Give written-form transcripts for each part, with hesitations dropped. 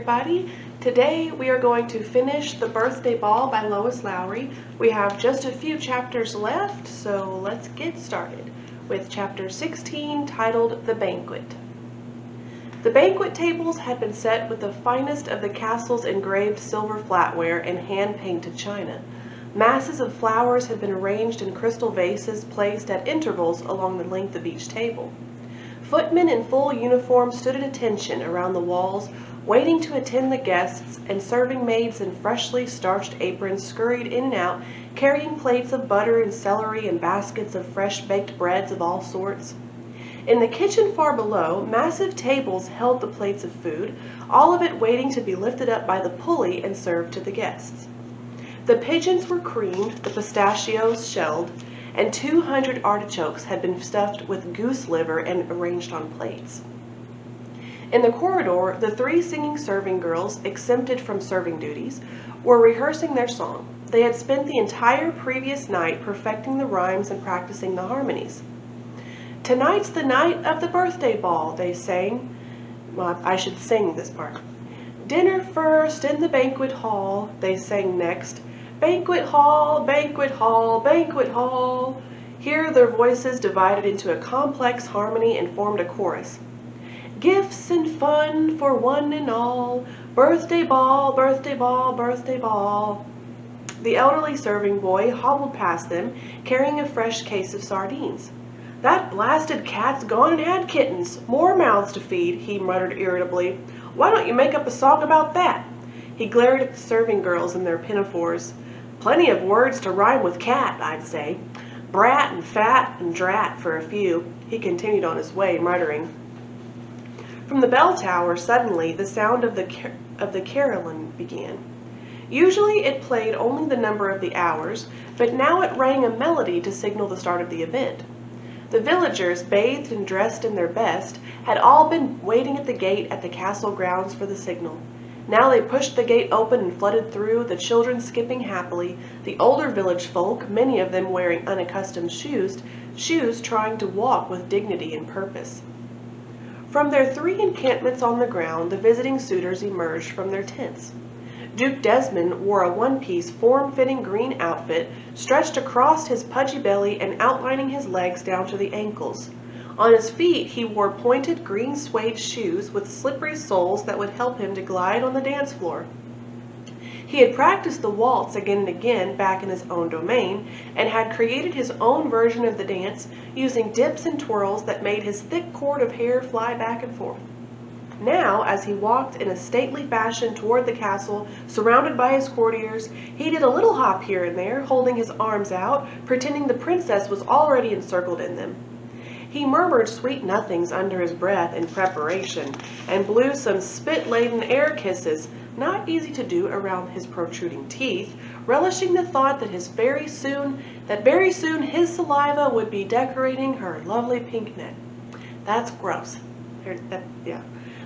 everybody. Today we are going to finish The Birthday Ball by Lois Lowry. We have just a few chapters left, so let's get started with chapter 16, titled The Banquet. The banquet tables had been set with the finest of the castle's engraved silver flatware and hand-painted china. Masses of flowers had been arranged in crystal vases placed at intervals along the length of each table. Footmen in full uniform stood at attention around the walls, waiting to attend the guests, and serving maids in freshly starched aprons scurried in and out, carrying plates of butter and celery and baskets of fresh-baked breads of all sorts. In the kitchen far below, massive tables held the plates of food, all of it waiting to be lifted up by the pulley and served to the guests. The pigeons were creamed, the pistachios shelled, and 200 artichokes had been stuffed with goose liver and arranged on plates. In the corridor, the 3 singing serving girls, exempted from serving duties, were rehearsing their song. They had spent the entire previous night perfecting the rhymes and practicing the harmonies. "Tonight's the night of the birthday ball," they sang. Well, I should sing this part. "Dinner first in the banquet hall," they sang next. "Banquet hall, banquet hall, banquet hall." Here their voices divided into a complex harmony and formed a chorus. "Gifts and fun for one and all, birthday ball, birthday ball, birthday ball." The elderly serving boy hobbled past them, carrying a fresh case of sardines. "That blasted cat's gone and had kittens, more mouths to feed," he muttered irritably. "Why don't you make up a song about that?" He glared at the serving girls in their pinafores. "Plenty of words to rhyme with cat, I'd say. Brat and fat and drat for a few," he continued on his way, muttering. From the bell tower, suddenly, the sound of the carillon began. Usually it played only the number of the hours, but now it rang a melody to signal the start of the event. The villagers, bathed and dressed in their best, had all been waiting at the gate at the castle grounds for the signal. Now they pushed the gate open and flooded through, the children skipping happily, the older village folk, many of them wearing unaccustomed shoes trying to walk with dignity and purpose. From their 3 encampments on the ground, the visiting suitors emerged from their tents. Duke Desmond wore a one-piece, form-fitting green outfit, stretched across his pudgy belly and outlining his legs down to the ankles. On his feet, he wore pointed green suede shoes with slippery soles that would help him to glide on the dance floor. He had practiced the waltz again and again back in his own domain, and had created his own version of the dance, using dips and twirls that made his thick cord of hair fly back and forth. Now, as he walked in a stately fashion toward the castle, surrounded by his courtiers, he did a little hop here and there, holding his arms out, pretending the princess was already encircled in them. He murmured sweet nothings under his breath in preparation, and blew some spit-laden air kisses, not easy to do around his protruding teeth, relishing the thought that very soon his saliva would be decorating her lovely pink neck. That's gross.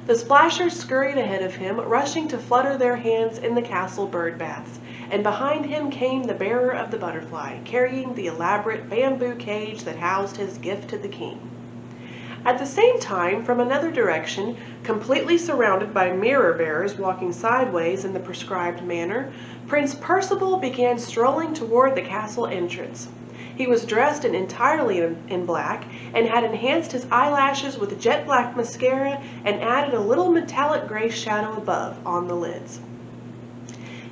The splashers scurried ahead of him, rushing to flutter their hands in the castle bird baths, and behind him came the bearer of the butterfly, carrying the elaborate bamboo cage that housed his gift to the king. At the same time, from another direction, completely surrounded by mirror-bearers walking sideways in the prescribed manner, Prince Percival began strolling toward the castle entrance. He was dressed entirely in black, and had enhanced his eyelashes with jet-black mascara and added a little metallic gray shadow above, on the lids.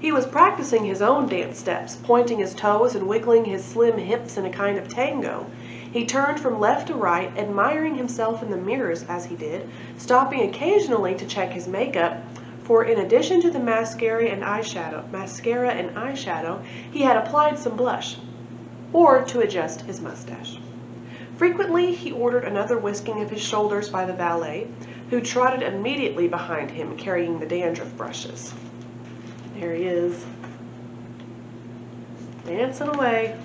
He was practicing his own dance steps, pointing his toes and wiggling his slim hips in a kind of tango. He turned from left to right, admiring himself in the mirrors as he did, stopping occasionally to check his makeup, for in addition to the mascara and eyeshadow, he had applied some blush, or to adjust his mustache. Frequently he ordered another whisking of his shoulders by the valet, who trotted immediately behind him carrying the dandruff brushes. There he is, dancing away.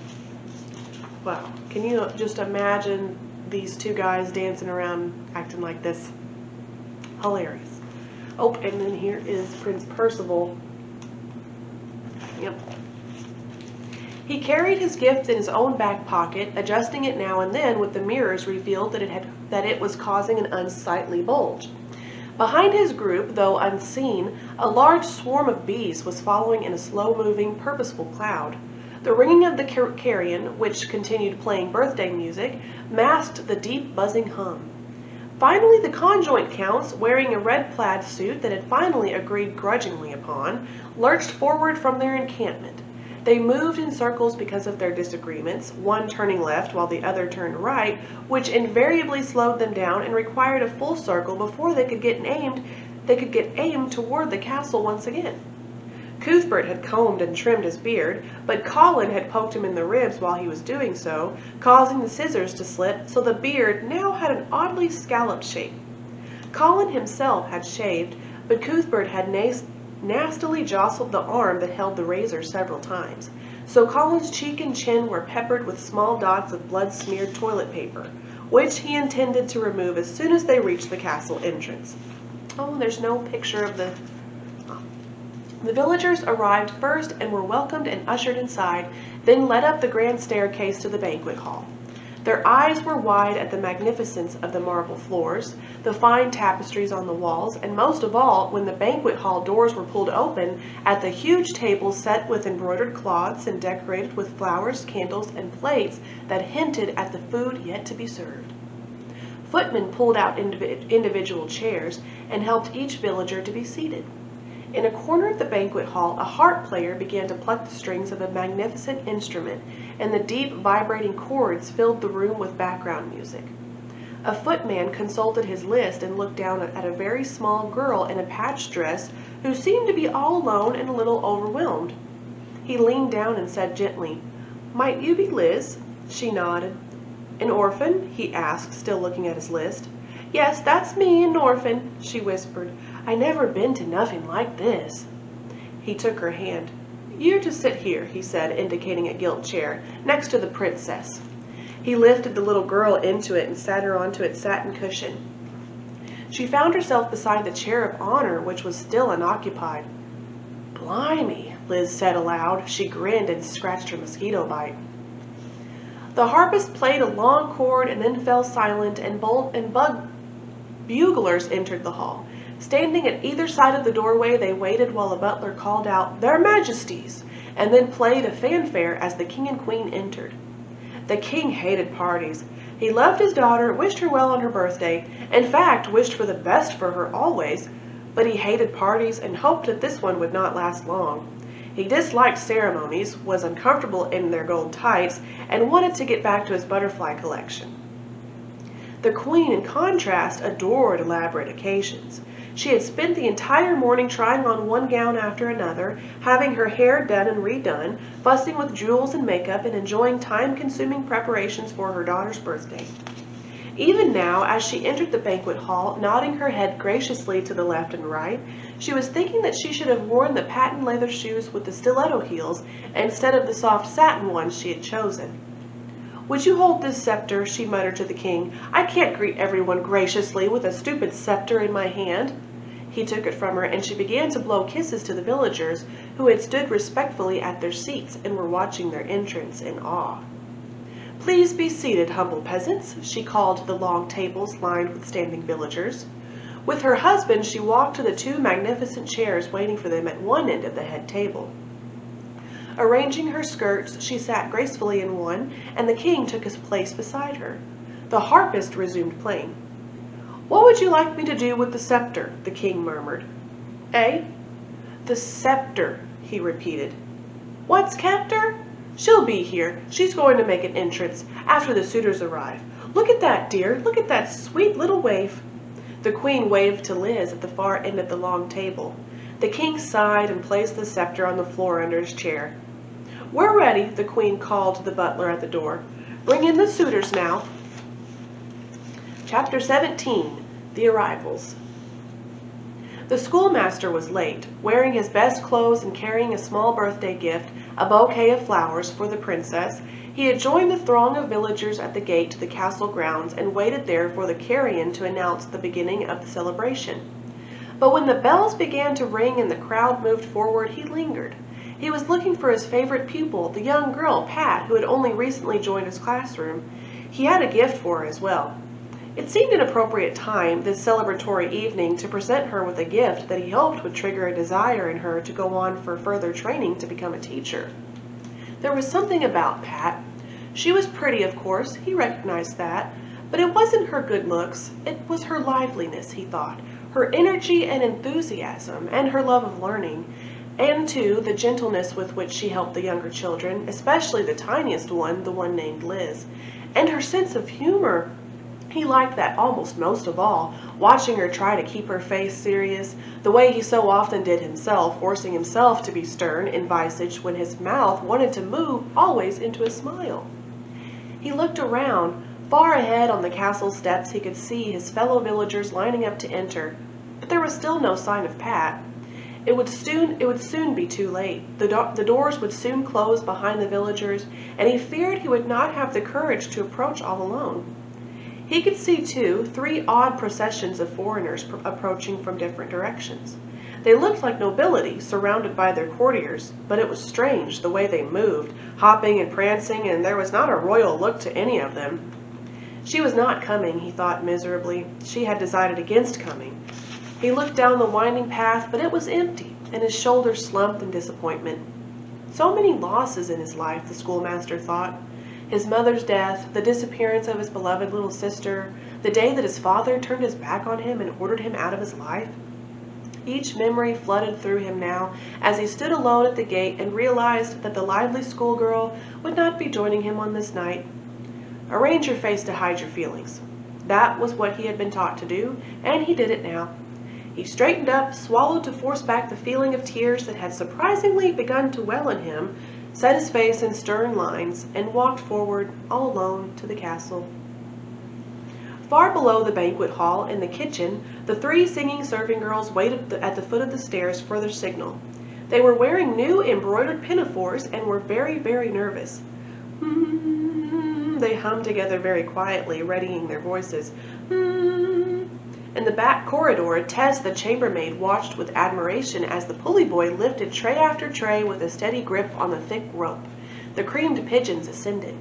Wow, can you just imagine these 2 guys dancing around acting like this? Hilarious. Oh, and then here is Prince Percival. Yep. He carried his gift in his own back pocket, adjusting it now and then with the mirrors revealed that it was causing an unsightly bulge. Behind his group, though unseen, a large swarm of bees was following in a slow-moving, purposeful cloud. The ringing of the carillon, which continued playing birthday music, masked the deep, buzzing hum. Finally, the conjoint counts, wearing a red plaid suit that had finally agreed grudgingly upon, lurched forward from their encampment. They moved in circles because of their disagreements, one turning left while the other turned right, which invariably slowed them down and required a full circle before they could get aimed toward the castle once again. Cuthbert had combed and trimmed his beard, but Colin had poked him in the ribs while he was doing so, causing the scissors to slip, so the beard now had an oddly scalloped shape. Colin himself had shaved, but Cuthbert had nastily jostled the arm that held the razor several times, so Colin's cheek and chin were peppered with small dots of blood-smeared toilet paper, which he intended to remove as soon as they reached the castle entrance. Oh, there's no picture of the... The villagers arrived first and were welcomed and ushered inside, then led up the grand staircase to the banquet hall. Their eyes were wide at the magnificence of the marble floors, the fine tapestries on the walls, and most of all, when the banquet hall doors were pulled open, at the huge tables set with embroidered cloths and decorated with flowers, candles, and plates that hinted at the food yet to be served. Footmen pulled out individual chairs and helped each villager to be seated. In a corner of the banquet hall, a harp player began to pluck the strings of a magnificent instrument, and the deep, vibrating chords filled the room with background music. A footman consulted his list and looked down at a very small girl in a patched dress who seemed to be all alone and a little overwhelmed. He leaned down and said gently, "Might you be Liz?" She nodded. "An orphan?" he asked, still looking at his list. "Yes, that's me, an orphan," she whispered. "I never been to nothing like this." He took her hand. "You're to sit here," he said, indicating a gilt chair, next to the princess. He lifted the little girl into it and sat her onto its satin cushion. She found herself beside the chair of honor, which was still unoccupied. "Blimey," Liz said aloud. She grinned and scratched her mosquito bite. The harpist played a long chord and then fell silent, and buglers entered the hall. Standing at either side of the doorway, they waited while a butler called out, "Their Majesties," and then played a fanfare as the king and queen entered. The king hated parties. He loved his daughter, wished her well on her birthday, in fact, wished for the best for her always, but he hated parties and hoped that this one would not last long. He disliked ceremonies, was uncomfortable in their gold tights, and wanted to get back to his butterfly collection. The queen, in contrast, adored elaborate occasions. She had spent the entire morning trying on one gown after another, having her hair done and redone, fussing with jewels and makeup, and enjoying time-consuming preparations for her daughter's birthday. Even now, as she entered the banquet hall, nodding her head graciously to the left and right, she was thinking that she should have worn the patent leather shoes with the stiletto heels instead of the soft satin ones she had chosen. "Would you hold this scepter?" she muttered to the king. "I can't greet everyone graciously with a stupid scepter in my hand." He took it from her, and she began to blow kisses to the villagers, who had stood respectfully at their seats and were watching their entrance in awe. "Please be seated, humble peasants," she called to the long tables lined with standing villagers. With her husband, she walked to the two magnificent chairs waiting for them at one end of the head table. Arranging her skirts, she sat gracefully in one, and the king took his place beside her. The harpist resumed playing. "What would you like me to do with the scepter?" the king murmured. "Eh?" "The scepter," he repeated. "What's kept her?" "She'll be here. She's going to make an entrance after the suitors arrive. Look at that, dear. Look at that sweet little waif." The queen waved to Liz at the far end of the long table. The king sighed and placed the scepter on the floor under his chair. "We're ready," the queen called to the butler at the door. "Bring in the suitors now." Chapter 17, The Arrivals. The schoolmaster was late, wearing his best clothes and carrying a small birthday gift, a bouquet of flowers, for the princess. He had joined the throng of villagers at the gate to the castle grounds and waited there for the carillon to announce the beginning of the celebration. But when the bells began to ring and the crowd moved forward, he lingered. He was looking for his favorite pupil, the young girl, Pat, who had only recently joined his classroom. He had a gift for her as well. It seemed an appropriate time, this celebratory evening, to present her with a gift that he hoped would trigger a desire in her to go on for further training to become a teacher. There was something about Pat. She was pretty, of course, he recognized that, but it wasn't her good looks, it was her liveliness, he thought, her energy and enthusiasm, and her love of learning, and, too, the gentleness with which she helped the younger children, especially the tiniest one, the one named Liz, and her sense of humor. He liked that almost most of all, watching her try to keep her face serious, the way he so often did himself, forcing himself to be stern and visaged when his mouth wanted to move always into a smile. He looked around. Far ahead on the castle steps he could see his fellow villagers lining up to enter, but there was still no sign of Pat. It would soon be too late. The doors would soon close behind the villagers, and he feared he would not have the courage to approach all alone. He could see, too, 3 odd processions of foreigners approaching from different directions. They looked like nobility, surrounded by their courtiers, but it was strange the way they moved, hopping and prancing, and there was not a royal look to any of them. She was not coming, he thought miserably. She had decided against coming. He looked down the winding path, but it was empty, and his shoulders slumped in disappointment. So many losses in his life, the schoolmaster thought. His mother's death, the disappearance of his beloved little sister, the day that his father turned his back on him and ordered him out of his life. Each memory flooded through him now as he stood alone at the gate and realized that the lively schoolgirl would not be joining him on this night. Arrange your face to hide your feelings. That was what he had been taught to do, and he did it now. He straightened up, swallowed to force back the feeling of tears that had surprisingly begun to well in him, set his face in stern lines, and walked forward, all alone, to the castle. Far below the banquet hall, in the kitchen, the 3 singing serving girls waited at the foot of the stairs for their signal. They were wearing new embroidered pinafores and were very, very nervous. They hummed together very quietly, readying their voices. In the back corridor, Tess, the chambermaid, watched with admiration as the pulley boy lifted tray after tray with a steady grip on the thick rope. The creamed pigeons ascended.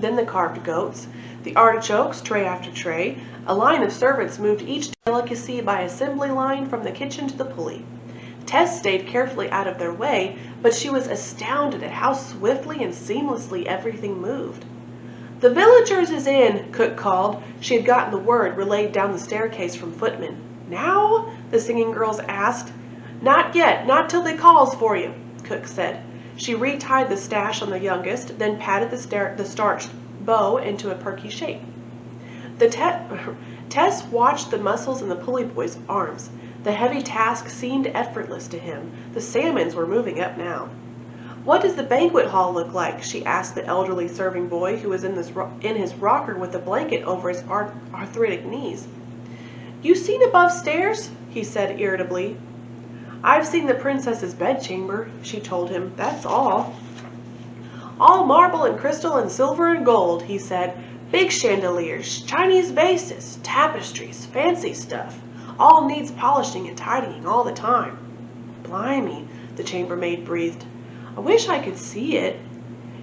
Then the carved goats, the artichokes, tray after tray. A line of servants moved each delicacy by assembly line from the kitchen to the pulley. Tess stayed carefully out of their way, but she was astounded at how swiftly and seamlessly everything moved. "The villagers is in," Cook called. She had gotten the word relayed down the staircase from footmen. "Now?" the singing girls asked. "Not yet, not till they calls for you," Cook said. She retied the stash on the youngest, then patted the starched bow into a perky shape. Tess watched the muscles in the pulley boy's arms. The heavy task seemed effortless to him. The salmons were moving up now. "What does the banquet hall look like?" she asked the elderly serving boy who was in his rocker with a blanket over his arthritic knees. "You seen above stairs?" he said irritably. "I've seen the princess's bedchamber," she told him. "That's all." "All marble and crystal and silver and gold," he said. "Big chandeliers, Chinese vases, tapestries, fancy stuff. All needs polishing and tidying all the time." "Blimey," the chambermaid breathed. "I wish I could see it."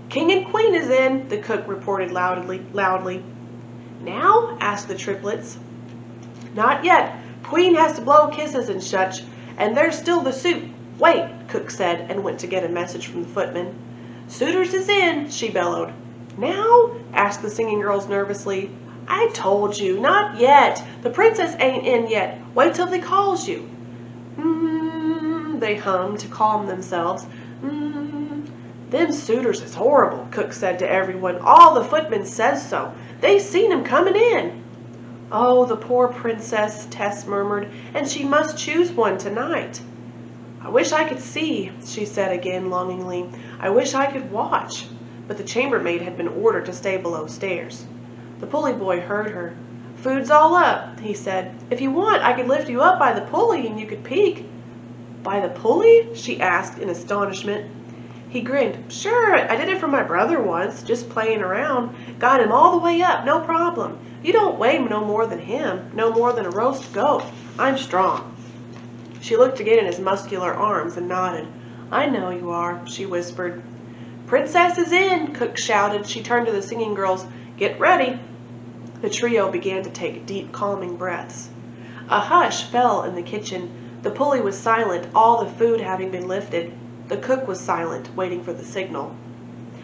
"King and Queen is in," the cook reported loudly. "Now?" asked the triplets. "Not yet. Queen has to blow kisses and such, and there's still the suit." "Wait," Cook said, and went to get a message from the footman. "Suitors is in," she bellowed. "Now?" asked the singing girls nervously. "I told you, not yet. The princess ain't in yet. Wait till they calls you." They hummed to calm themselves. "Them suitors is horrible," Cook said to everyone. "All the footmen says so. They seen him coming in." "Oh, the poor princess," Tess murmured, "and she must choose one tonight." "I wish I could see," she said again longingly. "I wish I could watch." But the chambermaid had been ordered to stay below stairs. The pulley boy heard her. "Food's all up," he said. "If you want, I could lift you up by the pulley and you could peek." "By the pulley?" she asked in astonishment. He grinned. "Sure, I did it for my brother once, just playing around. Got him all the way up, no problem. You don't weigh no more than him, no more than a roast goat. I'm strong." She looked again at his muscular arms and nodded. "I know you are," she whispered. "Princess is in," Cook shouted. She turned to the singing girls. "Get ready." The trio began to take deep, calming breaths. A hush fell in the kitchen. The pulley was silent, all the food having been lifted. The cook was silent, waiting for the signal.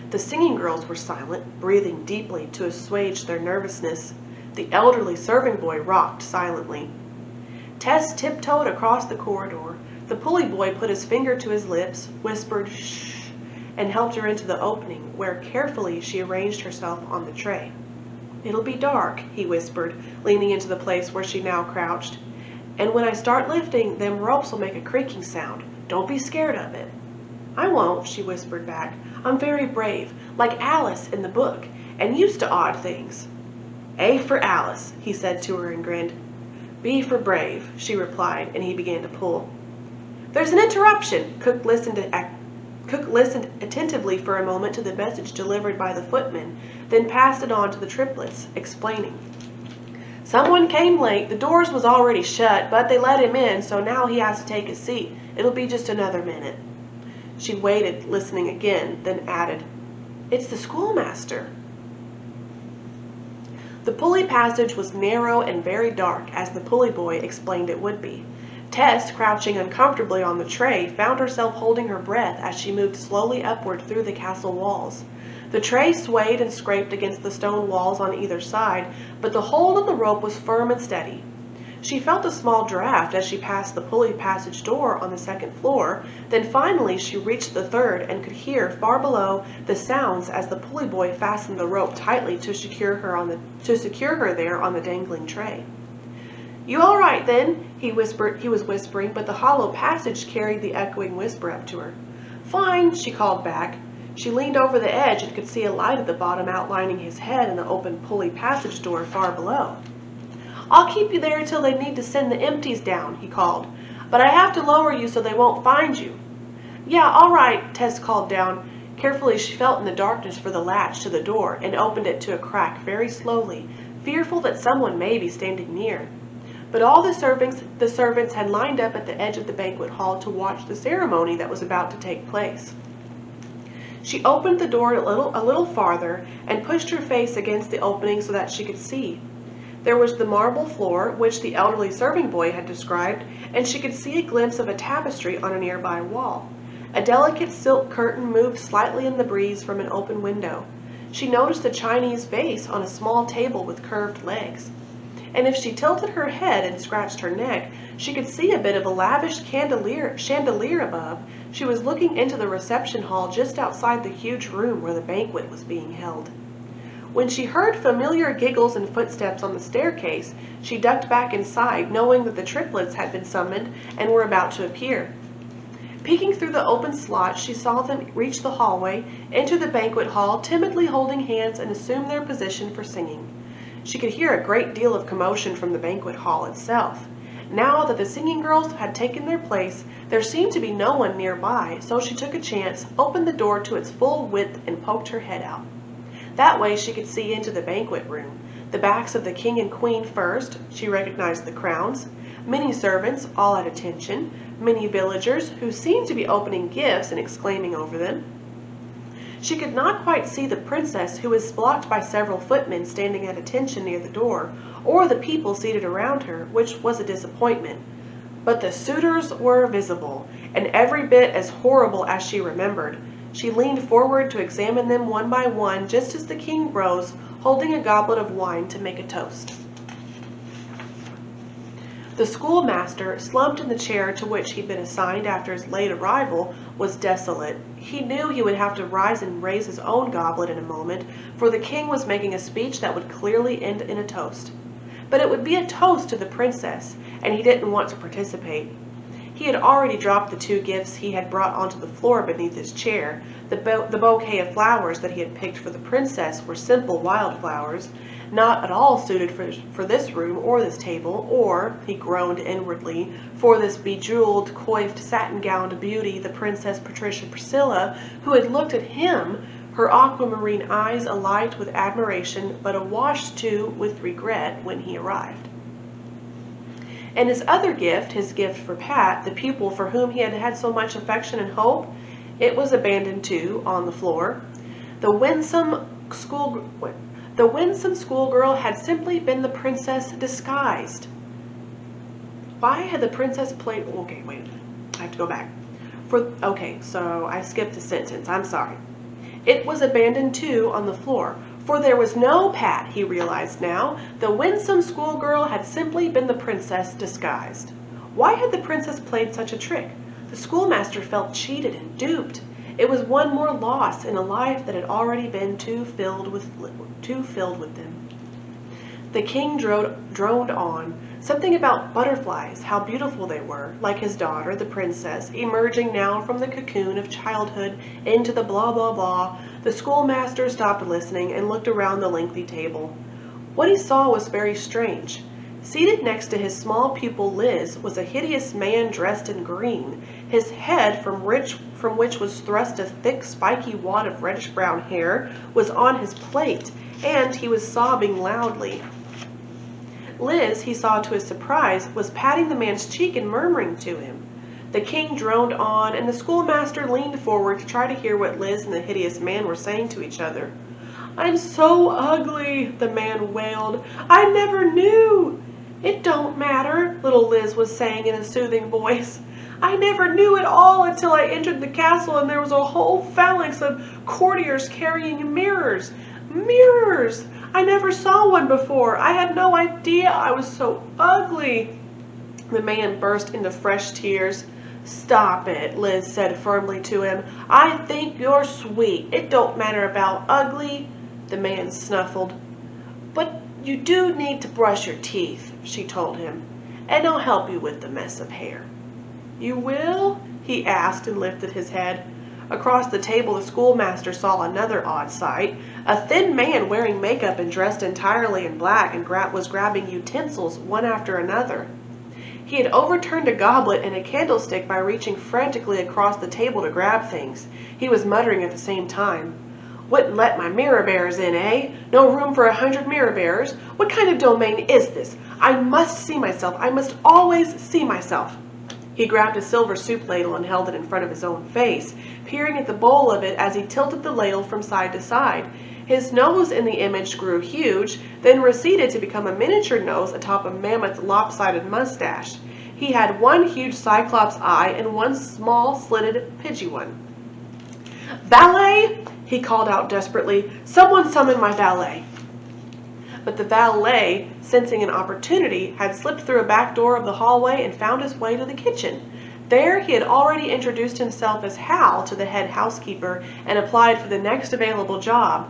The singing girls were silent, breathing deeply to assuage their nervousness. The elderly serving boy rocked silently. Tess tiptoed across the corridor. The pulley boy put his finger to his lips, whispered shh, and helped her into the opening, where carefully she arranged herself on the tray. "It'll be dark," he whispered, leaning into the place where she now crouched. "And when I start lifting, them ropes will make a creaking sound. Don't be scared of it." "I won't," she whispered back. "I'm very brave, like Alice in the book, and used to odd things." "A for Alice," he said to her and grinned. "B for brave," she replied, and he began to pull. "There's an interruption." Cook listened attentively for a moment to the message delivered by the footman, then passed it on to the triplets, explaining. "Someone came late. The doors was already shut, but they let him in, so now he has to take his seat. It'll be just another minute." She waited, listening again, then added, "It's the schoolmaster." The pulley passage was narrow and very dark, as the pulley boy explained it would be. Tess, crouching uncomfortably on the tray, found herself holding her breath as she moved slowly upward through the castle walls. The tray swayed and scraped against the stone walls on either side, but the hold on the rope was firm and steady. She felt a small draft as she passed the pulley passage door on the second floor. Then finally she reached the third and could hear, far below, the sounds as the pulley boy fastened the rope tightly to secure her there on the dangling tray. "You all right, then?" He was whispering, but the hollow passage carried the echoing whisper up to her. "Fine," she called back. She leaned over the edge and could see a light at the bottom outlining his head and the open pulley passage door far below. "I'll keep you there till they need to send the empties down," he called. "But I have to lower you so they won't find you." "Yeah, all right," Tess called down. Carefully she felt in the darkness for the latch to the door and opened it to a crack very slowly, fearful that someone may be standing near. But all the servants had lined up at the edge of the banquet hall to watch the ceremony that was about to take place. She opened the door a little farther and pushed her face against the opening so that she could see. There was the marble floor, which the elderly serving boy had described, and she could see a glimpse of a tapestry on a nearby wall. A delicate silk curtain moved slightly in the breeze from an open window. She noticed a Chinese vase on a small table with curved legs. And if she tilted her head and scratched her neck, she could see a bit of a lavish chandelier above. She was looking into the reception hall just outside the huge room where the banquet was being held. When she heard familiar giggles and footsteps on the staircase, she ducked back inside, knowing that the triplets had been summoned and were about to appear. Peeking through the open slot, she saw them reach the hallway, enter the banquet hall, timidly holding hands, and assume their position for singing. She could hear a great deal of commotion from the banquet hall itself. Now that the singing girls had taken their place, there seemed to be no one nearby, so she took a chance, opened the door to its full width, and poked her head out. That way she could see into the banquet room. The backs of the king and queen first, she recognized the crowns, many servants, all at attention, many villagers who seemed to be opening gifts and exclaiming over them. She could not quite see the princess, who was blocked by several footmen standing at attention near the door, or the people seated around her, which was a disappointment. But the suitors were visible, and every bit as horrible as she remembered. She leaned forward to examine them one by one, just as the king rose, holding a goblet of wine to make a toast. The schoolmaster, slumped in the chair to which he'd been assigned after his late arrival, was desolate. He knew he would have to rise and raise his own goblet in a moment, for the king was making a speech that would clearly end in a toast. But it would be a toast to the princess, and he didn't want to participate. He had already dropped the 2 gifts he had brought onto the floor beneath his chair. The bouquet of flowers that he had picked for the princess were simple wildflowers, not at all suited for this room or this table, or, he groaned inwardly, for this bejeweled, coiffed, satin-gowned beauty, the Princess Patricia Priscilla, who had looked at him, her aquamarine eyes alight with admiration, but awash too with regret when he arrived. And his other gift, his gift for Pat, the pupil for whom he had had so much affection and hope, it was abandoned too, on the floor. The winsome The winsome schoolgirl had simply been the princess disguised. Why had the princess played... Okay, wait. I have to go back. Okay, so I skipped a sentence. I'm sorry. It was abandoned too on the floor, for there was no pad, he realized now. The winsome schoolgirl had simply been the princess disguised. Why had the princess played such a trick? The schoolmaster felt cheated and duped. It was one more loss in a life that had already been too filled with them. The king droned on. Something about butterflies, how beautiful they were, like his daughter, the princess, emerging now from the cocoon of childhood into the blah blah blah. The schoolmaster stopped listening and looked around the lengthy table. What he saw was very strange. Seated next to his small pupil Liz was a hideous man dressed in green. His head, from which was thrust a thick spiky wad of reddish-brown hair, was on his plate, and he was sobbing loudly. Liz, he saw to his surprise, was patting the man's cheek and murmuring to him. The king droned on, and the schoolmaster leaned forward to try to hear what Liz and the hideous man were saying to each other. "I'm so ugly," the man wailed. "I never knew." "It don't matter," little Liz was saying in a soothing voice. "I never knew at all until I entered the castle and there was a whole phalanx of courtiers carrying mirrors. Mirrors! I never saw one before. I had no idea I was so ugly." The man burst into fresh tears. "Stop it," Liz said firmly to him. "I think you're sweet. It don't matter about ugly." The man snuffled. "But you do need to brush your teeth," she told him, "and I'll help you with the mess of hair." "You will?" he asked and lifted his head. Across the table the schoolmaster saw another odd sight. A thin man wearing makeup and dressed entirely in black and was grabbing utensils one after another. He had overturned a goblet and a candlestick by reaching frantically across the table to grab things. He was muttering at the same time. "Wouldn't let my mirror bearers in, eh? No room for 100 mirror bearers? What kind of domain is this? I must see myself. I must always see myself." He grabbed a silver soup ladle and held it in front of his own face, peering at the bowl of it as he tilted the ladle from side to side. His nose in the image grew huge, then receded to become a miniature nose atop a mammoth lopsided mustache. He had one huge cyclops eye and one small slitted pidgey one. "Valet!" he called out desperately. "Someone summon my valet." But the valet, sensing an opportunity, had slipped through a back door of the hallway and found his way to the kitchen. There he had already introduced himself as Hal to the head housekeeper and applied for the next available job.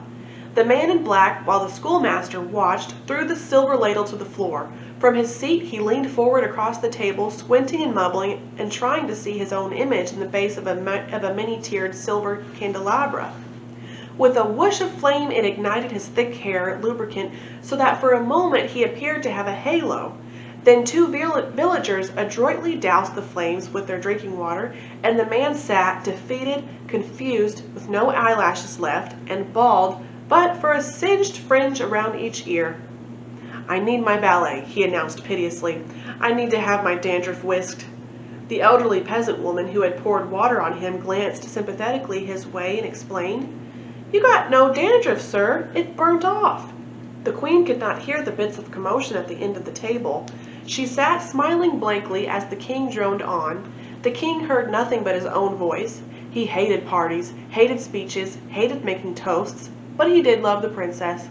The man in black, while the schoolmaster watched, threw the silver ladle to the floor. From his seat he leaned forward across the table, squinting and mumbling and trying to see his own image in the base of a many-tiered silver candelabra. With a whoosh of flame it ignited his thick hair lubricant so that for a moment he appeared to have a halo. Then two villagers adroitly doused the flames with their drinking water, and the man sat, defeated, confused, with no eyelashes left, and bald, but for a singed fringe around each ear. "I need my valet," he announced piteously. "I need to have my dandruff whisked." The elderly peasant woman who had poured water on him glanced sympathetically his way and explained, "You got no dandruff, sir. It burnt off." The queen could not hear the bits of commotion at the end of the table. She sat smiling blankly as the king droned on. The king heard nothing but his own voice. He hated parties, hated speeches, hated making toasts, but he did love the princess.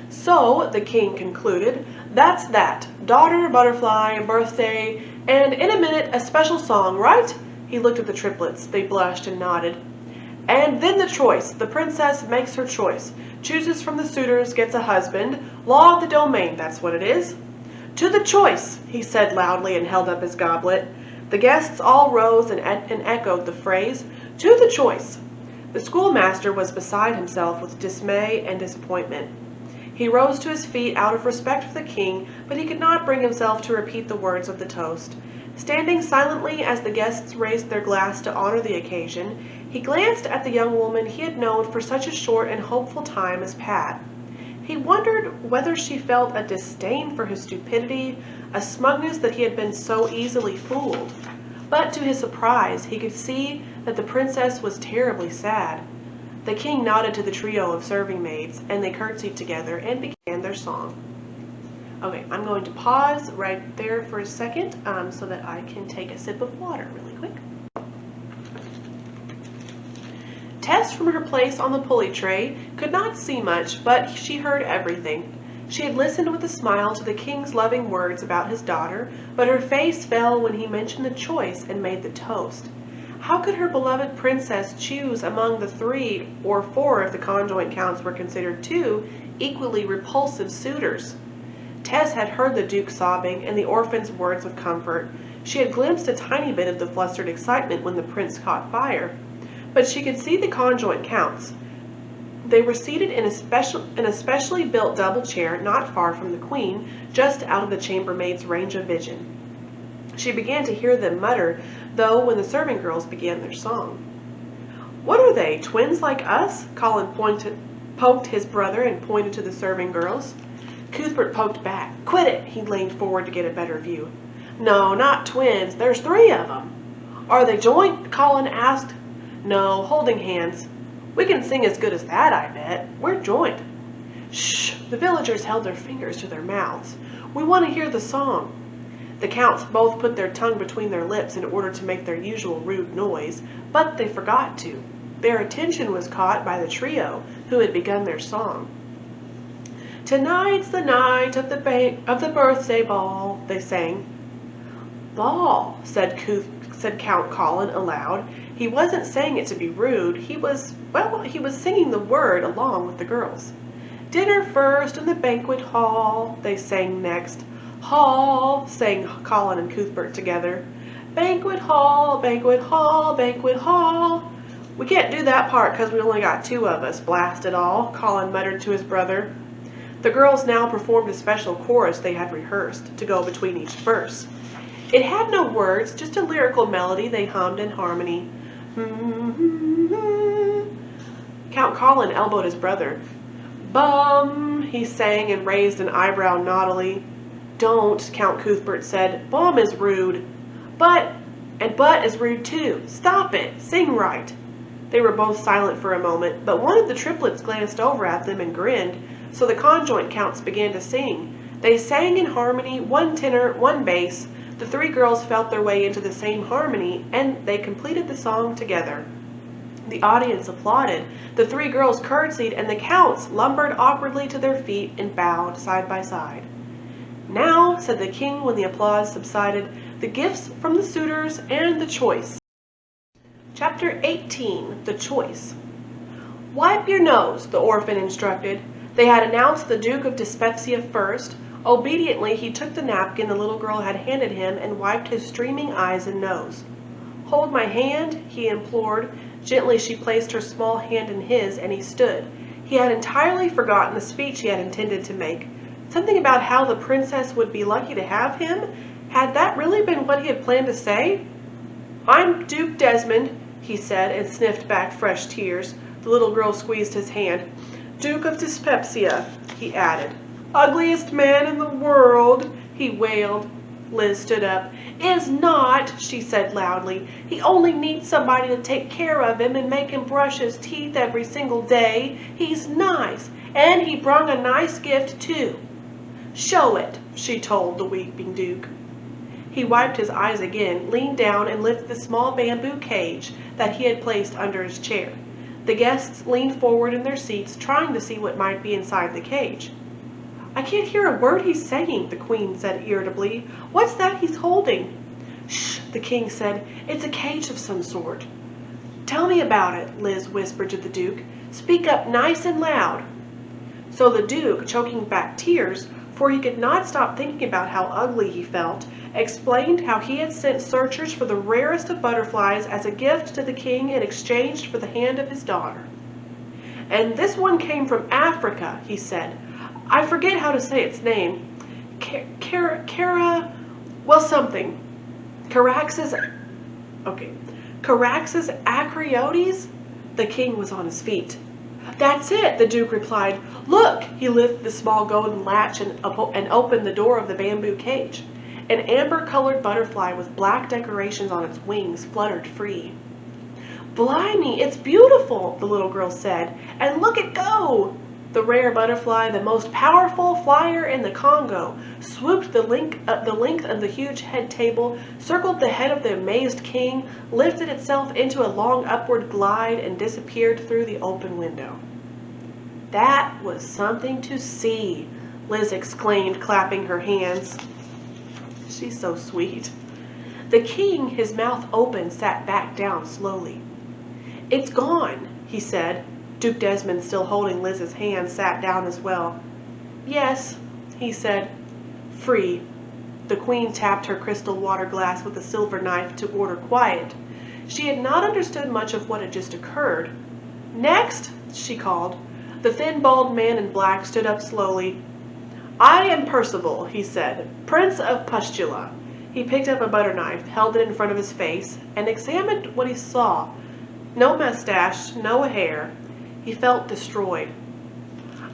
"So," the king concluded, "that's that. Daughter, butterfly, birthday, and in a minute a special song, right?" He looked at the triplets. They blushed and nodded. "And then the choice. The princess makes her choice. Chooses from the suitors, gets a husband. Law of the domain, that's what it is." "To the choice," he said loudly and held up his goblet. The guests all rose and echoed the phrase, "To the choice." The schoolmaster was beside himself with dismay and disappointment. He rose to his feet out of respect for the king, but he could not bring himself to repeat the words of the toast. Standing silently as the guests raised their glass to honor the occasion, he glanced at the young woman he had known for such a short and hopeful time as Pat. He wondered whether she felt a disdain for his stupidity, a smugness that he had been so easily fooled. But to his surprise, he could see that the princess was terribly sad. The king nodded to the trio of serving maids, and they curtsied together and began their song. Okay, I'm going to pause right there for a second so that I can take a sip of water really quick. Tess, from her place on the pulley tray, could not see much, but she heard everything. She had listened with a smile to the king's loving words about his daughter, but her face fell when he mentioned the choice and made the toast. How could her beloved princess choose among the 3 or 4 if the conjoint counts were considered 2 equally repulsive suitors? Tess had heard the Duke sobbing and the orphan's words of comfort. She had glimpsed a tiny bit of the flustered excitement when the prince caught fire. But she could see the conjoint counts. They were seated in a specially built double chair not far from the queen, just out of the chambermaid's range of vision. She began to hear them mutter, though, when the serving girls began their song. "What are they, twins like us?" Colin poked his brother and pointed to the serving girls. Cuthbert poked back. "Quit it!" He leaned forward to get a better view. "No, not twins. There's 3 of them." "Are they joint?" Colin asked. "No, holding hands. We can sing as good as that, I bet. We're joint." "Shh!" The villagers held their fingers to their mouths. "We want to hear the song." The counts both put their tongue between their lips in order to make their usual rude noise, but they forgot to. Their attention was caught by the trio, who had begun their song. "Tonight's the night of the birthday ball," they sang. "Ball," said Count Colin aloud. He wasn't saying it to be rude. He was singing the word along with the girls. "Dinner first in the banquet hall," they sang next. "Hall," sang Colin and Cuthbert together. "Banquet hall, banquet hall, banquet hall." "We can't do that part because we only got 2 of us, blast it all," Colin muttered to his brother. The girls now performed a special chorus they had rehearsed to go between each verse. It had no words, just a lyrical melody they hummed in harmony. Count Colin elbowed his brother. "Bum," he sang and raised an eyebrow naughtily. "Don't," Count Cuthbert said. "Bum is rude." "But is rude too. Stop it. Sing right." They were both silent for a moment, but one of the triplets glanced over at them and grinned, so the conjoint counts began to sing. They sang in harmony, 1 tenor, 1 bass. The 3 girls felt their way into the same harmony, and they completed the song together. The audience applauded. The 3 girls curtsied, and the counts lumbered awkwardly to their feet and bowed side by side. "Now," said the king when the applause subsided, "the gifts from the suitors and the choice." Chapter 18, The Choice. "Wipe your nose," the orphan instructed. They had announced the Duke of Dyspepsia first. Obediently, he took the napkin the little girl had handed him and wiped his streaming eyes and nose. "Hold my hand," he implored. Gently she placed her small hand in his, and he stood. He had entirely forgotten the speech he had intended to make. Something about how the princess would be lucky to have him? Had that really been what he had planned to say? "I'm Duke Desmond," he said, and sniffed back fresh tears. The little girl squeezed his hand. "Duke of Dyspepsia," he added. "Ugliest man in the world," he wailed. Liz stood up. "Is not," she said loudly. "He only needs somebody to take care of him and make him brush his teeth every single day. He's nice, and he brung a nice gift too." "Show it," she told the weeping Duke. He wiped his eyes again, leaned down, and lifted the small bamboo cage that he had placed under his chair. The guests leaned forward in their seats, trying to see what might be inside the cage. "I can't hear a word he's saying," the queen said irritably. "What's that he's holding?" "Shh," the king said. "It's a cage of some sort." "Tell me about it," Liz whispered to the Duke. "Speak up nice and loud." So the Duke, choking back tears, for he could not stop thinking about how ugly he felt, explained how he had sent searchers for the rarest of butterflies as a gift to the king in exchange for the hand of his daughter. "And this one came from Africa," he said. "I forget how to say its name. Something. Caraxes acriotes?" The king was on his feet. "That's it," the Duke replied. "Look!" He lifted the small golden latch and opened the door of the bamboo cage. An amber-colored butterfly with black decorations on its wings fluttered free. "Blimey, it's beautiful," the little girl said. "And look it go!" The rare butterfly, the most powerful flyer in the Congo, swooped the length of the huge head table, circled the head of the amazed king, lifted itself into a long upward glide, and disappeared through the open window. "That was something to see," Liz exclaimed, clapping her hands. She's so sweet. The king, his mouth open, sat back down slowly. "It's gone," he said. Duke Desmond, still holding Liz's hand, sat down as well. "Yes," he said. "Free." The queen tapped her crystal water glass with a silver knife to order quiet. She had not understood much of what had just occurred. "Next," she called. The thin, bald man in black stood up slowly. "I am Percival," he said, "Prince of Pustula." He picked up a butter knife, held it in front of his face, and examined what he saw. No mustache, no hair. He felt destroyed.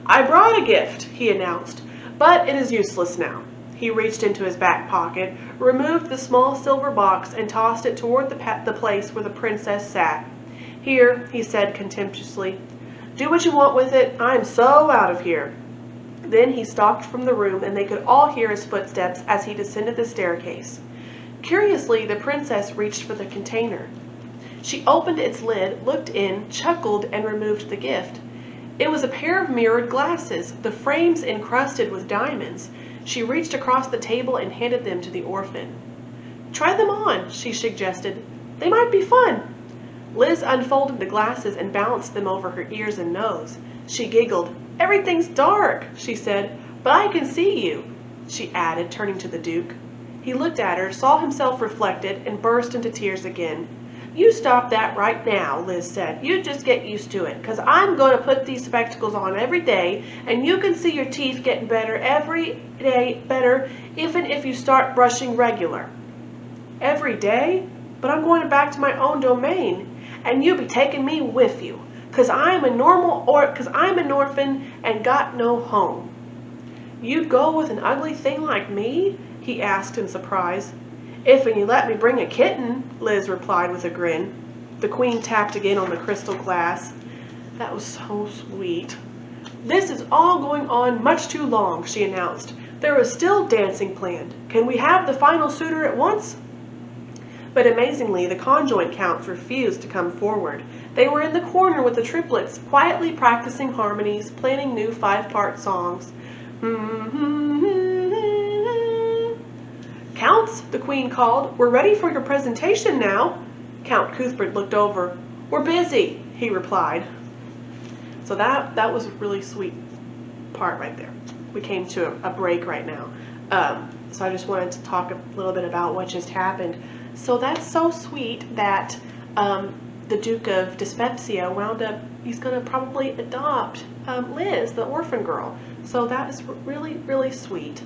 "I brought a gift," he announced, "but it is useless now." He reached into his back pocket, removed the small silver box, and tossed it toward the place where the princess sat. "Here," he said contemptuously. "Do what you want with it. I am so out of here." Then he stalked from the room, and they could all hear his footsteps as he descended the staircase. Curiously, the princess reached for the container. She opened its lid, looked in, chuckled, and removed the gift. It was a pair of mirrored glasses, the frames encrusted with diamonds. She reached across the table and handed them to the orphan. "Try them on," she suggested. "They might be fun." Liz unfolded the glasses and balanced them over her ears and nose. She giggled. "Everything's dark," she said, "but I can see you," she added, turning to the Duke. He looked at her, saw himself reflected, and burst into tears again. "You stop that right now," Liz said. "You just get used to it, 'cause I'm going to put these spectacles on every day, and you can see your teeth getting better every day, better even if you start brushing regular." "Every day? But I'm going back to my own domain, and you be taking me with you, 'cause I'm an orphan and got no home." "You'd go with an ugly thing like me?" he asked in surprise. "If you let me bring a kitten," Liz replied with a grin. The queen tapped again on the crystal glass. "That was so sweet." "This is all going on much too long," she announced. "There is still dancing planned. Can we have the final suitor at once?" But amazingly, the conjoint counts refused to come forward. They were in the corner with the triplets, quietly practicing harmonies, planning new 5-part songs. "Counts," the queen called, "we're ready for your presentation now." Count Cuthbert looked over. "We're busy," he replied. So that was a really sweet part right there. We came to a break right now. So I just wanted to talk a little bit about what just happened. So that's so sweet that the Duke of Dyspepsia wound up, he's going to probably adopt Liz, the orphan girl. So that is really, really sweet.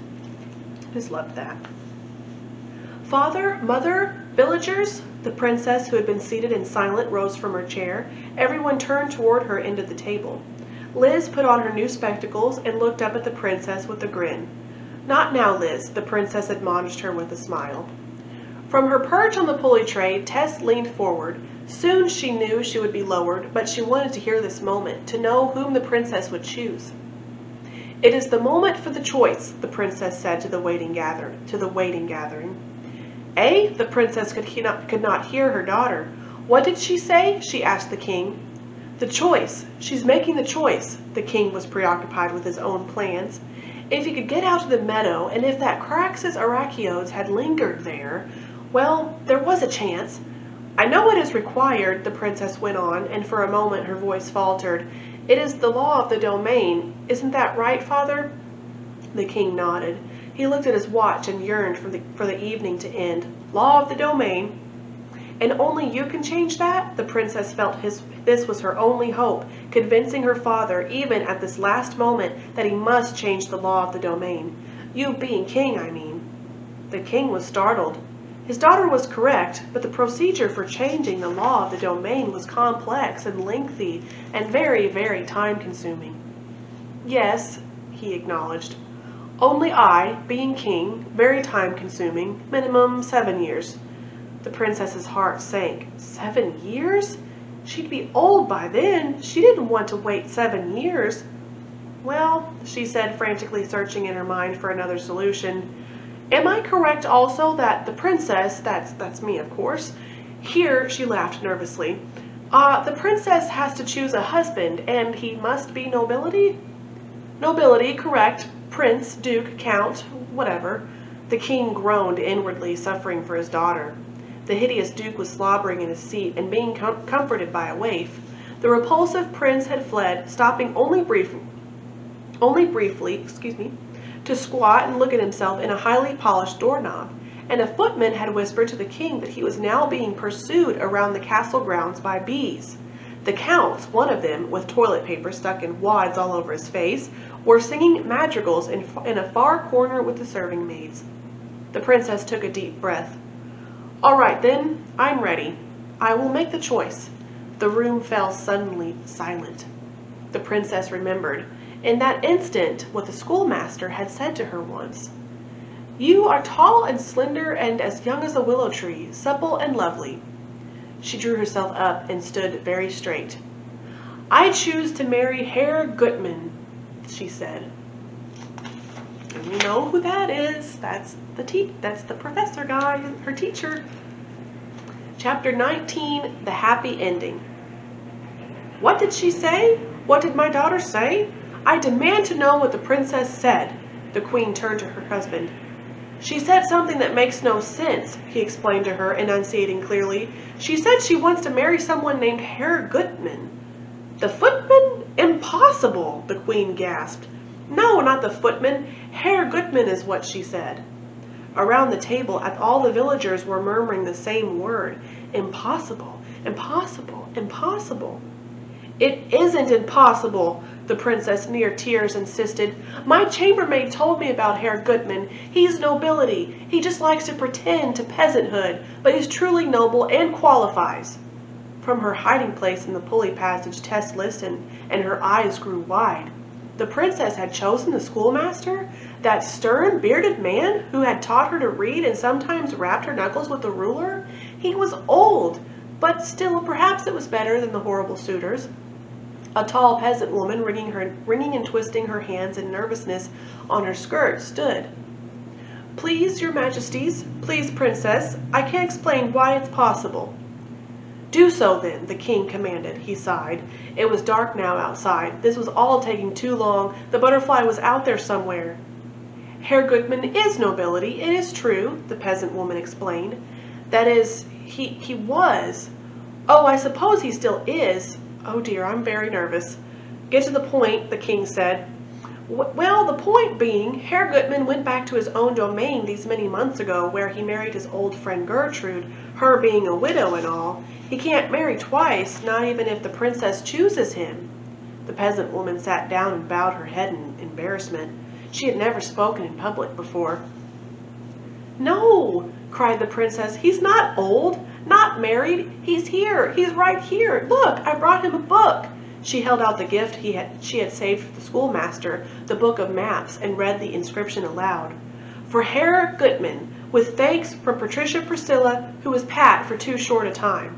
Just loved that. "Father, mother, villagers," the princess, who had been seated and silent, rose from her chair. Everyone turned toward her end of the table. Liz put on her new spectacles and looked up at the princess with a grin. "Not now, Liz," the princess admonished her with a smile. From her perch on the pulley tray, Tess leaned forward. Soon she knew she would be lowered, but she wanted to hear this moment, to know whom the princess would choose. "It is the moment for the choice," the princess said to the waiting gathering. "Eh?" The princess could not hear her daughter. "What did she say?" she asked the king. "The choice. She's making the choice." The king was preoccupied with his own plans. If he could get out to the meadow, and if that Craxus Arachiodes had lingered there, well, there was a chance. "I know what is required," the princess went on, and for a moment her voice faltered. "It is the law of the domain. Isn't that right, father?" The king nodded. He looked at his watch and yearned for the evening to end. "Law of the domain." "And only you can change that?" The princess felt this was her only hope, convincing her father, even at this last moment, that he must change the law of the domain. "You being king, I mean." The king was startled. His daughter was correct, but the procedure for changing the law of the domain was complex and lengthy and very, very time-consuming. "Yes," he acknowledged. "Only I, being king, very time-consuming, minimum 7 years." The princess's heart sank. 7 years? She'd be old by then. She didn't want to wait 7 years. Well, she said, frantically searching in her mind for another solution. Am I correct also that the princess, that's me of course, here she laughed nervously, the princess has to choose a husband, and he must be nobility? Nobility, correct. Prince, duke, count, whatever. The king groaned inwardly, suffering for his daughter. The hideous duke was slobbering in his seat and being comforted by a waif. The repulsive prince had fled, stopping only briefly, to squat and look at himself in a highly polished doorknob, and a footman had whispered to the king that he was now being pursued around the castle grounds by bees. The counts, one of them, with toilet paper stuck in wads all over his face, were singing madrigals in a far corner with the serving maids. The princess took a deep breath. All right, then, I'm ready. I will make the choice. The room fell suddenly silent. The princess remembered, in that instant, what the schoolmaster had said to her once. You are tall and slender and as young as a willow tree, supple and lovely. She drew herself up and stood very straight. I choose to marry Herr Gutmann, she said. And we know who that is. That's the professor guy, her teacher. Chapter 19, The Happy Ending. What did she say? What did my daughter say? I demand to know what the princess said. The queen turned to her husband. She said something that makes no sense, he explained to her, enunciating clearly. She said she wants to marry someone named Herr Gutmann. The footman? Impossible, the queen gasped. No, not the footman. Herr Gutmann is what she said. Around the table, all the villagers were murmuring the same word. Impossible, impossible, impossible. It isn't impossible, the princess, near tears, insisted. My chambermaid told me about Herr Gutmann. He's nobility. He just likes to pretend to peasanthood, but he's truly noble and qualifies. From her hiding place in the pulley passage, Tess listened, and her eyes grew wide. The princess had chosen the schoolmaster, that stern, bearded man who had taught her to read and sometimes rapped her knuckles with a ruler. He was old, but still perhaps it was better than the horrible suitors. A tall peasant woman, wringing and twisting her hands in nervousness on her skirt, stood. Please, your majesties, please, princess, I can't explain why it's possible. Do so then, the king commanded. He sighed. It was dark now outside. This was all taking too long. The butterfly was out there somewhere. Herr Gutmann is nobility, it is true, the peasant woman explained. That is, he was. Oh, I suppose he still is. Oh dear, I'm very nervous. Get to the point, the king said. Well, the point being, Herr Gutmann went back to his own domain these many months ago, where he married his old friend Gertrude, her being a widow and all. He can't marry twice, not even if the princess chooses him. The peasant woman sat down and bowed her head in embarrassment. She had never spoken in public before. No, cried the princess, he's not old, not married. He's here. He's right here. Look, I brought him a book. She held out the gift she had saved for the schoolmaster, the book of maps, and read the inscription aloud. For Herr Gutmann, with thanks from Patricia Priscilla, who was Pat for too short a time.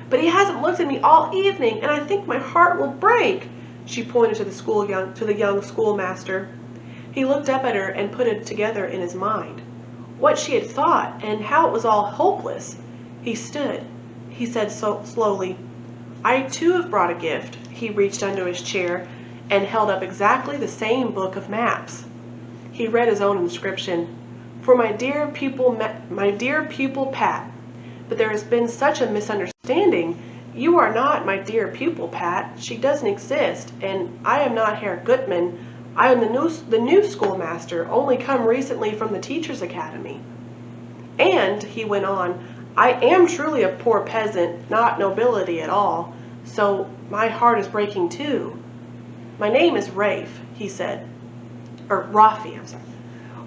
But he hasn't looked at me all evening, and I think my heart will break. She pointed to the young schoolmaster. He looked up at her and put it together in his mind. What she had thought, and how it was all hopeless. He stood. He said so slowly, I too have brought a gift. He reached under his chair and held up exactly the same book of maps. He read his own inscription, for my dear pupil Pat. But there has been such a misunderstanding. You are not my dear pupil Pat. She doesn't exist, and I am not Herr Gutmann. I am the new schoolmaster, only come recently from the Teachers' Academy. And, he went on, I am truly a poor peasant, not nobility at all, so my heart is breaking too. My name is Rafe, he said. Or Rafi, I'm sorry.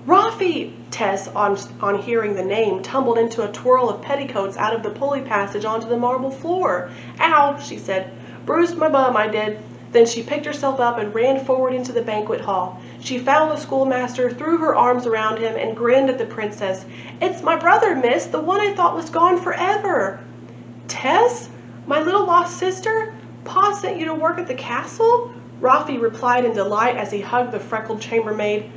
Rafi! Tess, on hearing the name, tumbled into a twirl of petticoats out of the pulley passage onto the marble floor. Ow, she said. Bruised my bum, I did. Then she picked herself up and ran forward into the banquet hall. She found the schoolmaster, threw her arms around him, and grinned at the princess. It's my brother, miss, the one I thought was gone forever. Tess? My little lost sister? Pa sent you to work at the castle? Rafi replied in delight as he hugged the freckled chambermaid.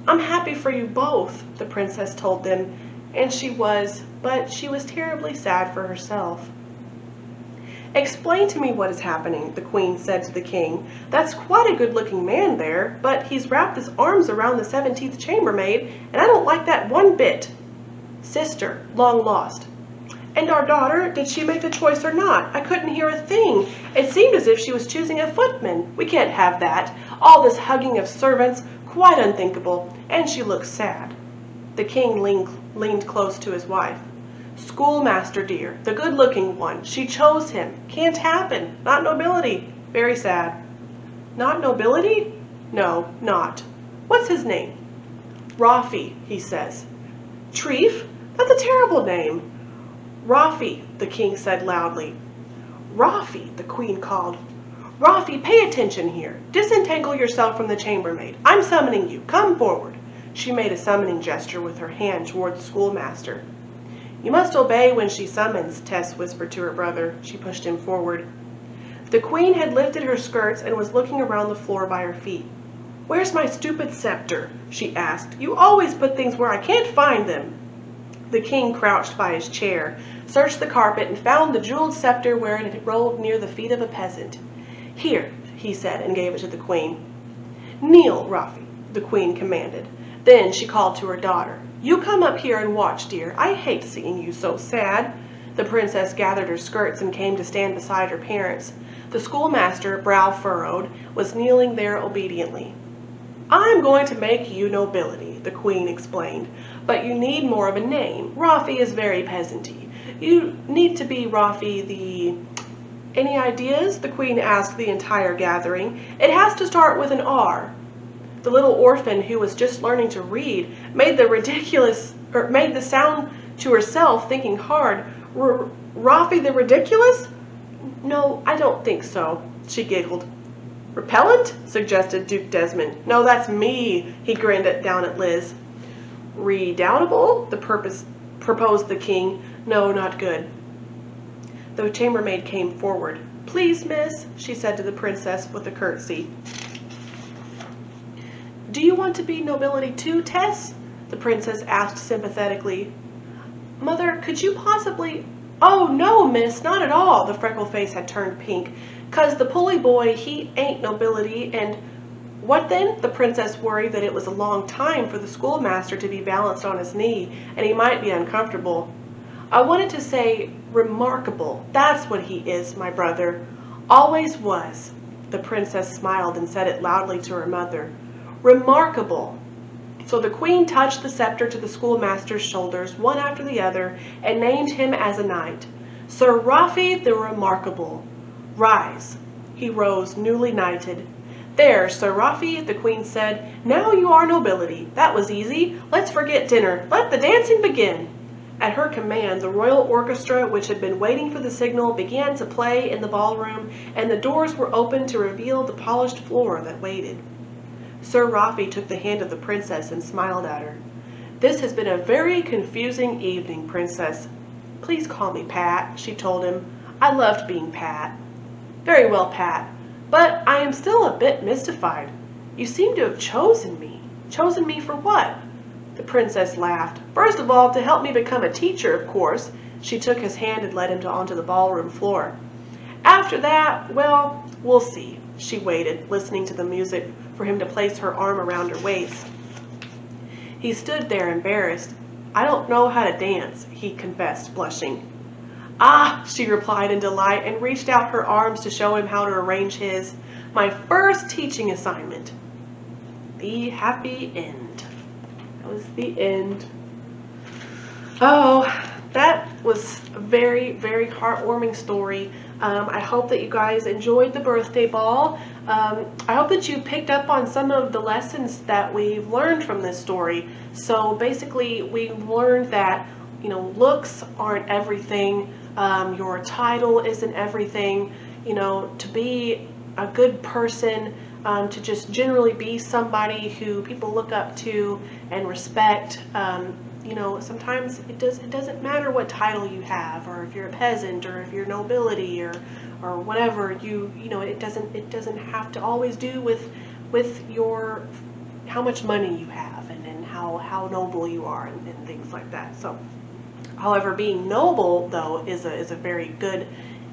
I'm happy for you both, the princess told them, and she was, but she was terribly sad for herself. Explain to me what is happening, the queen said to the king. That's quite a good-looking man there, but he's wrapped his arms around the 17th chambermaid, and I don't like that one bit. Sister, long lost. And our daughter, did she make the choice or not? I couldn't hear a thing. It seemed as if she was choosing a footman. We can't have that. All this hugging of servants, quite unthinkable, and she looks sad. The king leaned close to his wife. Schoolmaster dear, the good-looking one. She chose him. Can't happen. Not nobility. Very sad. Not nobility? No, not. What's his name? Rafi, he says. Treef? That's a terrible name. Rafi, the king said loudly. Rafi, the queen called. Rafi, pay attention here. Disentangle yourself from the chambermaid. I'm summoning you. Come forward. She made a summoning gesture with her hand toward the schoolmaster. You must obey when she summons, Tess whispered to her brother. She pushed him forward. The queen had lifted her skirts and was looking around the floor by her feet. Where's my stupid scepter? She asked. You always put things where I can't find them. The king crouched by his chair, searched the carpet, and found the jeweled scepter where it had rolled near the feet of a peasant. Here, he said, and gave it to the queen. Kneel, Rafi, the queen commanded. Then she called to her daughter. You come up here and watch, dear. I hate seeing you so sad. The princess gathered her skirts and came to stand beside her parents. The schoolmaster, brow furrowed, was kneeling there obediently. I'm going to make you nobility, the queen explained, but you need more of a name. Rafi is very peasanty. You need to be Rafi the... Any ideas? The queen asked the entire gathering. It has to start with an R. The little orphan who was just learning to read made the sound to herself, thinking hard. Rafi the ridiculous? No, I don't think so, she giggled. Repellent? Suggested Duke Desmond. No, that's me, he grinned down at Liz. Redoubtable? Proposed the king. No, not good. The chambermaid came forward. Please, miss, she said to the princess with a curtsy. Do you want to be nobility too, Tess? The princess asked sympathetically. Mother, could you possibly... Oh, no, miss, not at all. The freckled face had turned pink. 'Cause the pulley boy, he ain't nobility, and... What then? The princess worried that it was a long time for the schoolmaster to be balanced on his knee, and he might be uncomfortable. I wanted to say remarkable. That's what he is, my brother. Always was. The princess smiled and said it loudly to her mother. Remarkable. So the queen touched the scepter to the schoolmaster's shoulders, one after the other, and named him as a knight. Sir Rafi the Remarkable. Rise. He rose, newly knighted. There, Sir Rafi, the queen said. Now you are nobility. That was easy. Let's forget dinner. Let the dancing begin. At her command, the royal orchestra, which had been waiting for the signal, began to play in the ballroom, and the doors were opened to reveal the polished floor that waited. Sir Rafi took the hand of the princess and smiled at her. This has been a very confusing evening, princess. Please call me Pat, she told him. I loved being Pat. Very well, Pat, but I am still a bit mystified. You seem to have chosen me. Chosen me for what? The princess laughed. First of all, to help me become a teacher, of course. She took his hand and led him onto the ballroom floor. After that, well, we'll see. She waited, listening to the music, for him to place her arm around her waist. He stood there embarrassed. I don't know how to dance, he confessed, blushing. Ah, she replied in delight and reached out her arms to show him how to arrange his. My first teaching assignment. The happy end. That was the end. Oh, that was a very, very heartwarming story. I hope that you guys enjoyed the birthday ball. I hope that you picked up on some of the lessons that we've learned from this story. So basically, we've learned that, you know, looks aren't everything. Your title isn't everything. You know, to be a good person, to just generally be somebody who people look up to and respect, you know, sometimes it doesn't matter what title you have, or if you're a peasant, or if you're nobility, or whatever. You know, it doesn't have to always do with your how much money you have, and how noble you are, and things like that. So, however, being noble though is a very good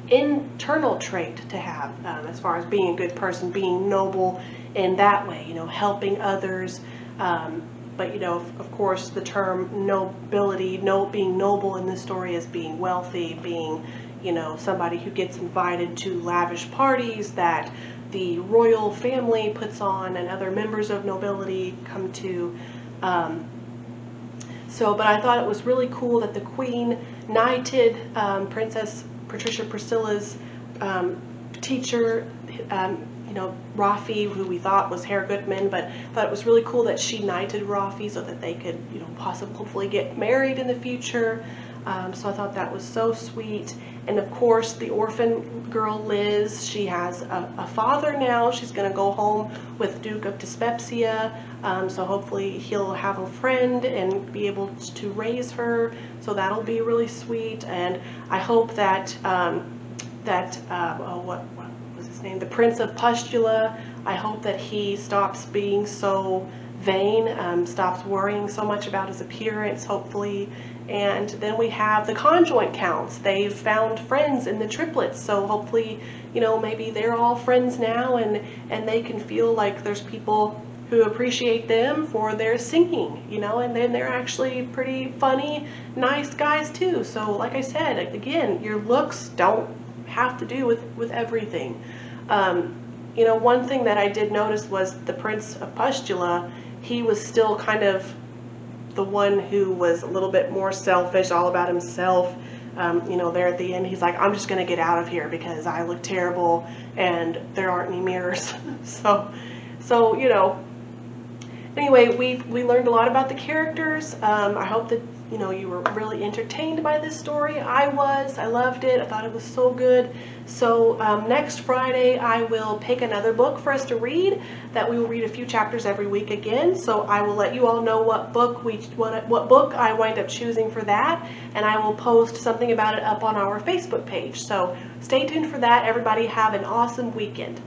internal trait to have, as far as being a good person, being noble in that way, you know, helping others. But you know, of course, the term nobility, being noble in this story is being wealthy, being, you know, somebody who gets invited to lavish parties that the royal family puts on and other members of nobility come to. But I thought it was really cool that the queen knighted Princess Patricia Priscilla's teacher, you know, Rafi, who we thought was Herr Goodman, but thought it was really cool that she knighted Rafi so that they could, you know, hopefully get married in the future. So I thought that was so sweet. And of course, the orphan girl Liz, she has a father now. She's going to go home with Duke of Dyspepsia. So hopefully he'll have a friend and be able to raise her. So that'll be really sweet. And I hope that what was his name? The Prince of Pustula. I hope that he stops being so vain, stops worrying so much about his appearance, hopefully. And then we have the conjoint counts. They've found friends in the triplets, so hopefully, you know, maybe they're all friends now, and they can feel like there's people who appreciate them for their singing, you know, and then they're actually pretty funny, nice guys too. So like I said, again, your looks don't have to do with everything. You know, one thing that I did notice was the Prince of Pustula. He was still kind of the one who was a little bit more selfish, all about himself. You know, there at the end, he's like, I'm just going to get out of here because I look terrible and there aren't any mirrors. so, you know, anyway, we learned a lot about the characters. I hope that, you know, you were really entertained by this story. I was. I loved it. I thought it was so good. So next Friday, I will pick another book for us to read. That we will read a few chapters every week again. So I will let you all know what book I wind up choosing for that, and I will post something about it up on our Facebook page. So stay tuned for that. Everybody have an awesome weekend.